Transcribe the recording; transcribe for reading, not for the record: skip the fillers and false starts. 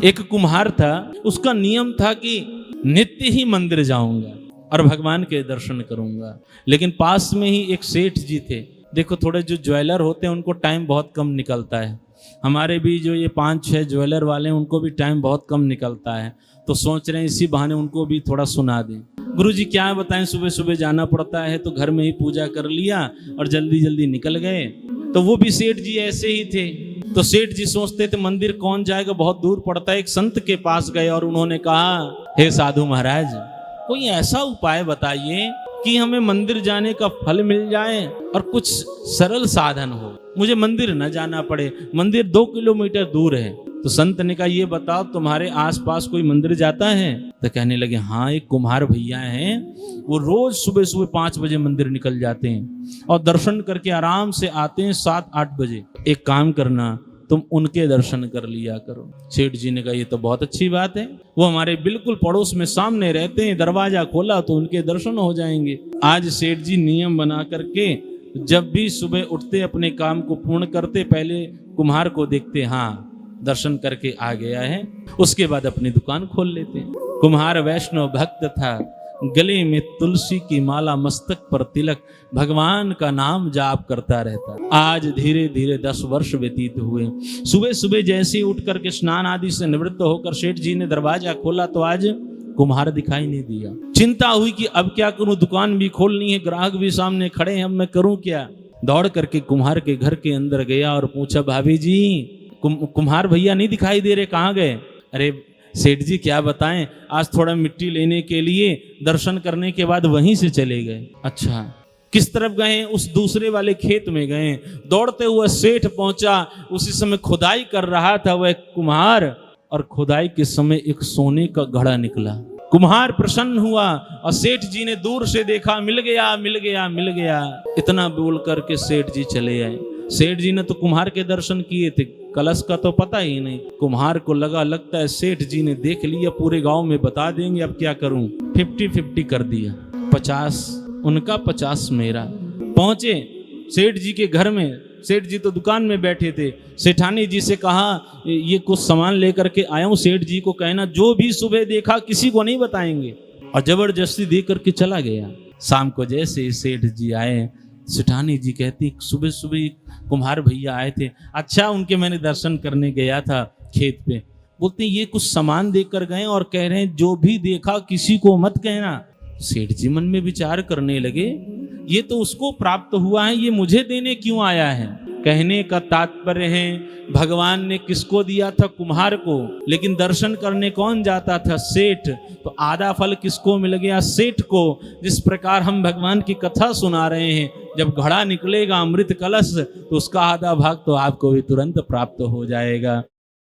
एक कुम्हार था, उसका नियम था कि नित्य ही मंदिर जाऊंगा और भगवान के दर्शन करूंगा। लेकिन पास में ही एक सेठ जी थे। देखो, थोड़े जो ज्वेलर होते हैं उनको टाइम बहुत कम निकलता है। हमारे भी जो ये 5-6 ज्वेलर वाले हैं उनको भी टाइम बहुत कम निकलता है। तो सोच रहे हैं इसी बहाने उनको भी थोड़ा सुना दें। गुरुजी क्या बताएं, सुबह सुबह जाना पड़ता है तो घर में ही पूजा कर लिया और जल्दी जल्दी निकल गए। तो वो भी सेठ जी ऐसे ही थे। तो सेठ जी सोचते थे मंदिर कौन जाएगा, बहुत दूर पड़ता है। एक संत के पास गए और उन्होंने कहा, हे साधु महाराज, कोई ऐसा उपाय बताइए कि हमें मंदिर जाने का फल मिल जाए और कुछ सरल साधन हो, मुझे मंदिर न जाना पड़े। मंदिर 2 किलोमीटर दूर है। तो संत ने कहा, ये बताओ तुम्हारे आसपास कोई मंदिर जाता है? तो कहने लगे, हाँ, एक कुम्हार भैया हैं, वो रोज सुबह सुबह 5 बजे मंदिर निकल जाते हैं और दर्शन करके आराम से आते हैं 7-8 बजे। एक काम करना, तुम उनके दर्शन कर लिया करो। सेठ जी ने कहा, ये तो बहुत अच्छी बात है, वो हमारे बिल्कुल पड़ोस में सामने रहते हैं, दरवाजा खोला तो उनके दर्शन हो जाएंगे। आज सेठ जी नियम बना करके जब भी सुबह उठते अपने काम को पूर्ण करते, पहले कुम्हार को देखते, हाँ दर्शन करके आ गया है, उसके बाद अपनी दुकान खोल लेते हैं। कुम्हार वैष्णव भक्त था, गले में तुलसी की माला, मस्तक पर तिलक, भगवान का नाम जाप करता रहता। आज धीरे धीरे 10 वर्ष व्यतीत हुए। सुबह सुबह जैसे उठ करके स्नान आदि से निवृत्त होकर सेठ जी ने दरवाजा खोला तो आज कुम्हार दिखाई नहीं दिया। चिंता हुई कि अब क्या करूं, दुकान भी खोलनी है, ग्राहक भी सामने खड़े हैं, अब मैं करूं क्या? दौड़ करके कुम्हार के घर के अंदर गया और पूछा, भाभी जी, कुम्हार भैया नहीं दिखाई दे रहे, कहाँ गए? अरे सेठ जी क्या बताएं, आज थोड़ा मिट्टी लेने के लिए दर्शन करने के बाद वहीं से चले गए। अच्छा, किस तरफ गए? उस दूसरे वाले खेत में गए। दौड़ते हुए सेठ पहुंचा, उसी समय खुदाई कर रहा था वह कुम्हार, और खुदाई के समय एक सोने का घड़ा निकला। कुम्हार प्रसन्न हुआ और सेठ जी ने दूर से देखा, मिल गया मिल गया मिल गया, इतना बोल करके सेठ जी चले आए। सेठ जी ने तो कुम्हार के दर्शन किए थे, कलश का तो पता ही नहीं। कुम्हार को लगता है सेठ जी ने देख लिया, पूरे गांव में बता देंगे, अब क्या करूं? 50-50 कर दिया, 50 उनका 50 मेरा। पहुंचे सेठ जी के घर में, सेठ जी तो दुकान में बैठे थे। सेठानी जी से कहा, ये कुछ सामान लेकर के आया हूं, सेठ जी को कहना जो भी सुबह देखा किसी को नहीं बताएंगे। और जबरदस्ती दे करके चला गया। शाम को जैसे सेठ जी आए, सेठानी जी कहती, सुबह सुबह कुम्हार भैया आए थे। अच्छा, उनके मैंने दर्शन करने गया था खेत पे। बोलते ये कुछ सामान देकर गए और कह रहे हैं जो भी देखा किसी को मत कहना। सेठ जी मन में विचार करने लगे, ये तो उसको प्राप्त हुआ है, ये मुझे देने क्यों आया है? कहने का तात्पर्य है भगवान ने किसको दिया था? कुम्हार को। लेकिन दर्शन करने कौन जाता था? सेठ। तो आधा फल किसको मिल गया? सेठ को। जिस प्रकार हम भगवान की कथा सुना रहे हैं, जब घड़ा निकलेगा अमृत कलश, तो उसका आधा भाग तो आपको भी तुरंत प्राप्त हो जाएगा।